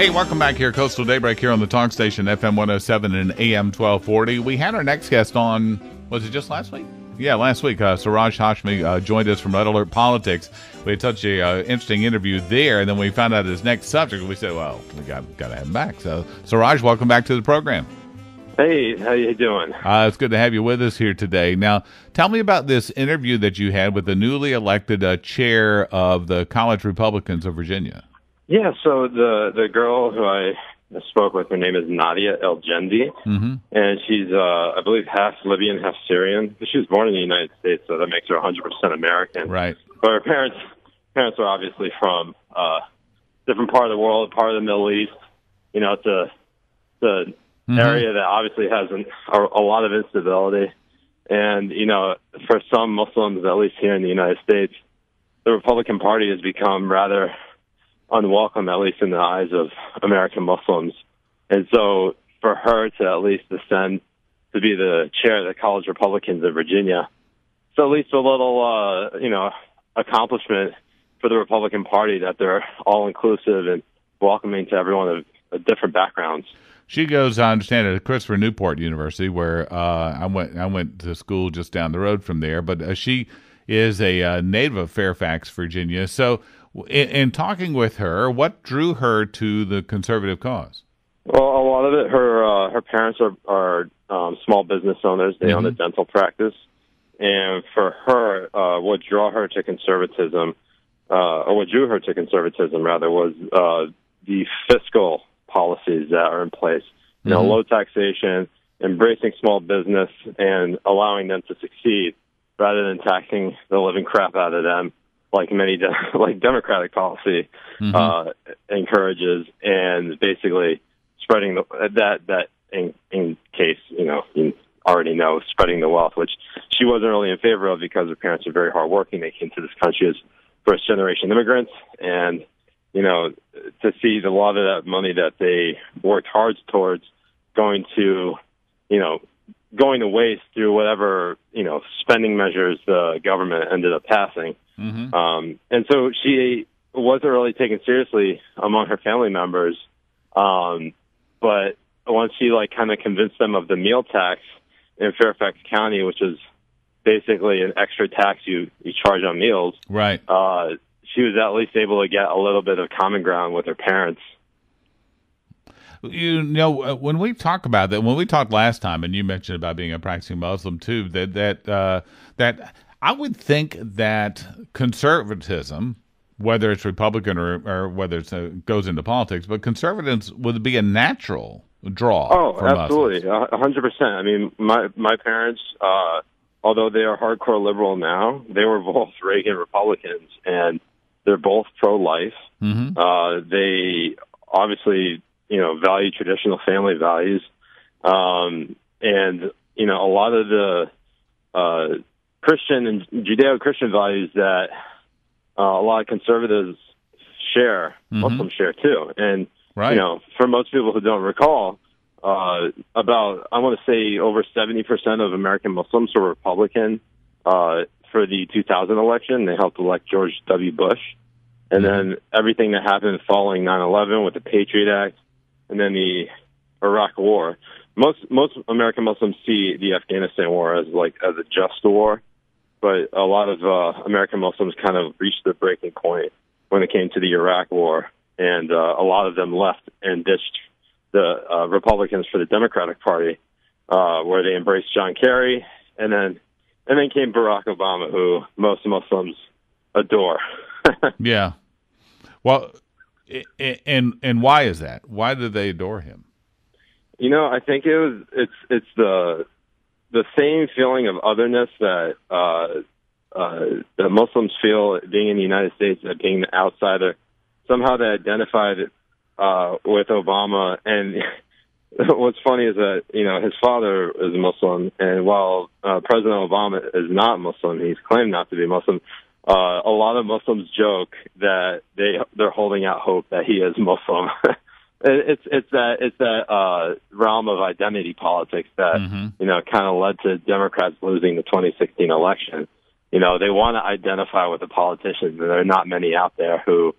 Hey, welcome back here, Coastal Daybreak here on the talk station, FM 107 and AM 1240. We had our next guest on, was it just last week? Yeah, last week. Siraj Hashmi joined us from Red Alert Politics. We had such a interesting interview there, and then we found out his next subject. We said, well, we got to have him back. So, Siraj, welcome back to the program. Hey, how you doing? It's good to have you with us here today. Now, tell me about this interview that you had with the newly elected chair of the College Republicans of Virginia. Yeah, so the girl who I spoke with, her name is Nadia Elgendy, and she's, I believe, half Libyan, half Syrian. She was born in the United States, so that makes her 100% American. Right. But her parents are obviously from a different part of the world, part of the Middle East. You know, it's a area that obviously has a lot of instability. And, you know, for some Muslims, at least here in the United States, the Republican Party has become rather unwelcome, at least in the eyes of American Muslims. And so for her to at least ascend to be the chair of the College Republicans of Virginia, it's at least a little, accomplishment for the Republican Party that they're all-inclusive and welcoming to everyone of different backgrounds. She goes, I understand, at Christopher Newport University, where I went to school just down the road from there. But she is a native of Fairfax, Virginia. So in talking with her, what drew her to the conservative cause? Well, a lot of it, her parents are small business owners. They own a dental practice. And for her, what drew her to conservatism, rather, was the fiscal policies that are in place. You know, low taxation, embracing small business, and allowing them to succeed rather than taxing the living crap out of them, like many Democratic policy encourages, and basically spreading that in case, you already know, spreading the wealth, which she wasn't really in favor of because her parents are very hardworking. They came to this country as first-generation immigrants, and to see a lot of that money that they worked hard towards going to waste through whatever, spending measures the government ended up passing. And so she wasn't really taken seriously among her family members. But once she kind of convinced them of the meal tax in Fairfax County, which is basically an extra tax you charge on meals. Right. She was at least able to get a little bit of common ground with her parents. When we talk about that, when we talked last time, and you mentioned about being a practicing Muslim too, that I would think that conservatism, whether it's Republican or whether it goes into politics, but conservatives would be a natural draw. Oh, for absolutely, 100%. I mean, my parents, although they are hardcore liberal now, they were both Reagan Republicans, and they're both pro-life. They obviously, value traditional family values. And, a lot of the Christian and Judeo-Christian values that a lot of conservatives share, Muslims share too. And, for most people who don't recall, I want to say over 70% of American Muslims were Republican for the 2000 election. They helped elect George W. Bush. And then everything that happened following 9/11 with the Patriot Act and then the Iraq War. Most American Muslims see the Afghanistan war as a just war, but a lot of American Muslims kind of reached the breaking point when it came to the Iraq war, and a lot of them left and ditched the Republicans for the Democratic Party, where they embraced John Kerry, and then came Barack Obama, who most Muslims adore. Yeah. Well, and why is that? Why do they adore him? I think it's the same feeling of otherness that that Muslims feel being in the United States, that being the outsider. Somehow they identified with Obama, and what's funny is that his father is Muslim, and while President Obama is not Muslim, he's claimed not to be Muslim. A lot of Muslims joke that they're holding out hope that he is Muslim. It's that realm of identity politics that kind of led to Democrats losing the 2016 election. They want to identify with the politicians, and there are not many out there who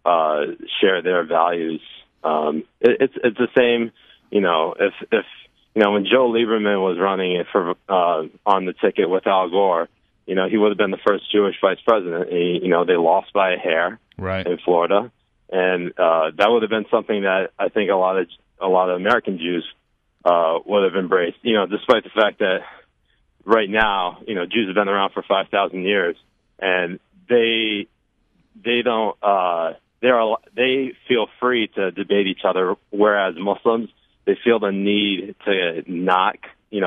share their values It's the same. If when Joe Lieberman was running for on the ticket with Al Gore, he would have been the first Jewish vice president. They lost by a hair in Florida, and that would have been something that I think a lot of American Jews would have embraced. Despite the fact that right now, Jews have been around for 5,000 years, and they don't they feel free to debate each other, whereas Muslims, they feel the need to not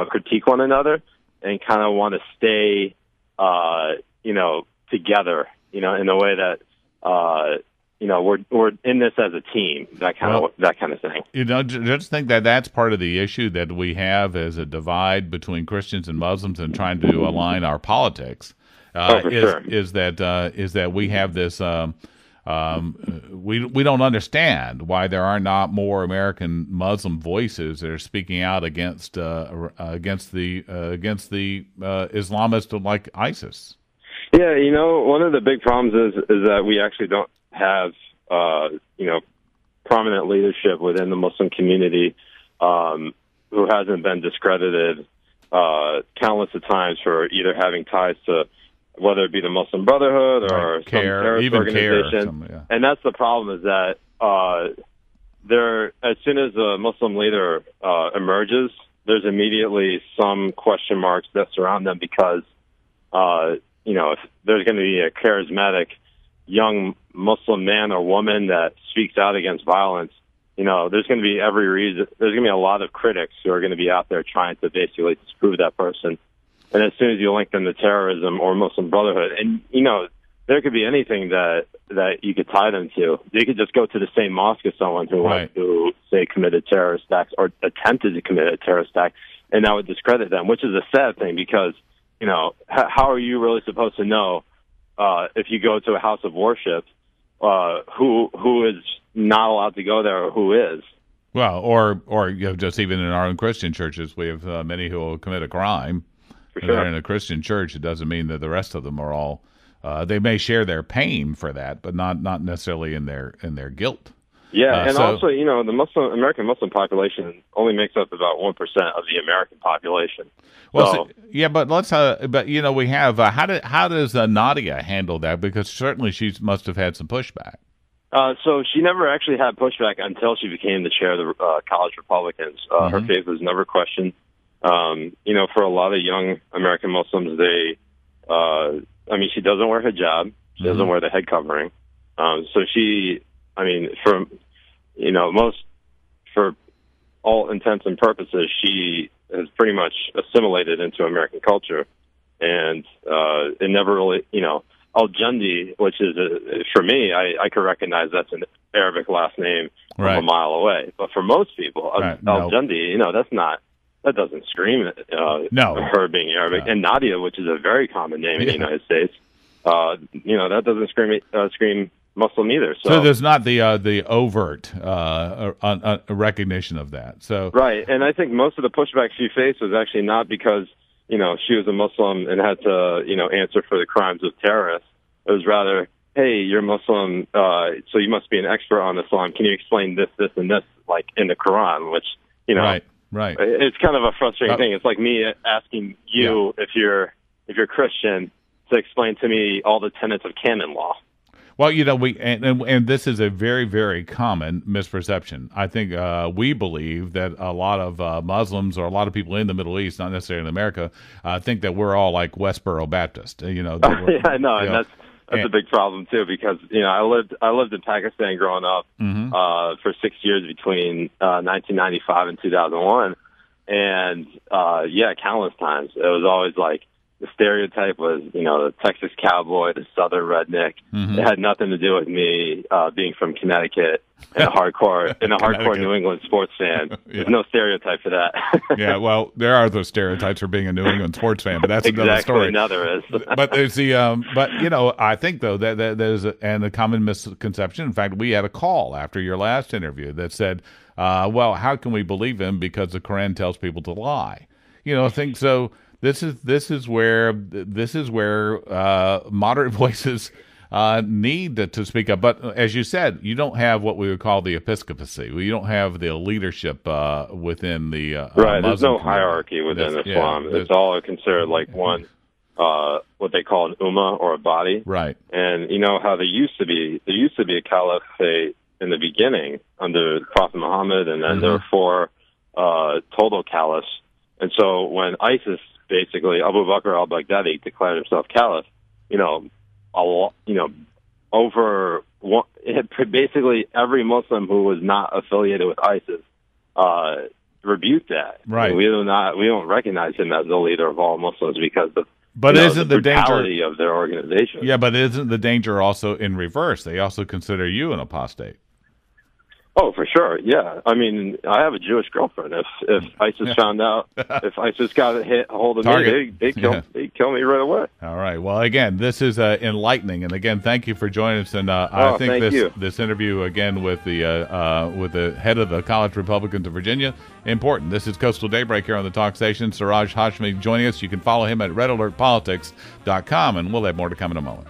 critique one another and kind of want to stay together in a way that we're in this as a team, that kind of thing. Just think that that's part of the issue that we have as a divide between Christians and Muslims and trying to align our politics. Is that we have this we don't understand why there are not more American Muslim voices that are speaking out against the Islamists like ISIS. Yeah, one of the big problems is that we actually don't have prominent leadership within the Muslim community who hasn't been discredited countless of times for either having ties to whether it be the Muslim Brotherhood or some terrorist organization. And that's the problem, is that as soon as a Muslim leader emerges, there's immediately some question marks that surround them because, if there's going to be a charismatic young Muslim man or woman that speaks out against violence, there's going to be every reason. There's going to be a lot of critics who are going to be out there trying to basically disprove that person. And as soon as you link them to terrorism or Muslim Brotherhood, and there could be anything that you could tie them to. They could just go to the same mosque as someone who went to, say, committed terrorist acts or attempted to commit a terrorist act, and that would discredit them, which is a sad thing because, how are you really supposed to know if you go to a house of worship who is not allowed to go there or who is? Well, or just even in our own Christian churches, we have many who will commit a crime. For and sure. they're in a Christian church. It doesn't mean that the rest of them are all. They may share their pain for that, but not necessarily in their guilt. Yeah, and also, the American Muslim population only makes up about 1% of the American population. Well, but let's. We have. How does Nadia handle that? Because certainly she must have had some pushback. So she never actually had pushback until she became the chair of the College Republicans. Her faith was never questioned. For a lot of young American Muslims, she doesn't wear hijab. She doesn't wear the head covering. So she, for all intents and purposes, she has pretty much assimilated into American culture. And it never really, Elgendy, which is, for me, I could recognize that's an Arabic last name from a mile away. But for most people, Elgendy, that doesn't scream her being Arabic. And Nadia, which is a very common name in the United States, that doesn't scream Muslim either. So there's not the overt recognition of that. So right, and I think most of the pushback she faced was actually not because she was a Muslim and had to answer for the crimes of terrorists. It was rather, hey, you're Muslim, so you must be an expert on Islam. Can you explain this, this, and this, like in the Quran? Which Right. It's kind of a frustrating thing. It's like me asking you if you're Christian to explain to me all the tenets of canon law. Well, and this is a very, very common misperception. I think we believe that a lot of Muslims or a lot of people in the Middle East, not necessarily in America, think that we're all like Westboro Baptist. And that's a big problem too, because I lived in Pakistan growing up for 6 years between 1995 and 2001, and countless times it was always like the stereotype was the Texas cowboy, the Southern redneck. It had nothing to do with me being from Connecticut and a hardcore New England sports fan. There's no stereotype for that. Yeah, well, there are those stereotypes for being a New England sports fan, but that's another story. Now there is. But there's I think though that there's a common misconception. In fact, we had a call after your last interview that said, "Well, how can we believe him because the Quran tells people to lie?" I think so. This is where moderate voices need to speak up. But as you said, you don't have what we would call the episcopacy. You don't have the leadership within the right. Muslim There's no community. hierarchy within Islam. It's all considered like one, what they call an ummah or a body. Right. And you know how there used to be a caliphate in the beginning under Prophet Muhammad, and then there were 4 total caliphs. And so when ISIS, basically Abu Bakr al-Baghdadi, declared himself caliph, basically every Muslim who was not affiliated with ISIS rebuked that. Right. We don't recognize him as the leader of all Muslims because of isn't the brutality danger of their organization? Yeah, but isn't the danger also in reverse? They also consider you an apostate. Oh, for sure. Yeah. I mean, I have a Jewish girlfriend. If ISIS found out, if ISIS got a hold of me, they'd kill me right away. All right. Well, again, this is enlightening. And again, thank you for joining us. And I think this interview, again, with the head of the College Republicans of Virginia, important. This is Coastal Daybreak here on the Talk Station. Siraj Hashmi joining us. You can follow him at RedAlertPolitics.com, and we'll have more to come in a moment.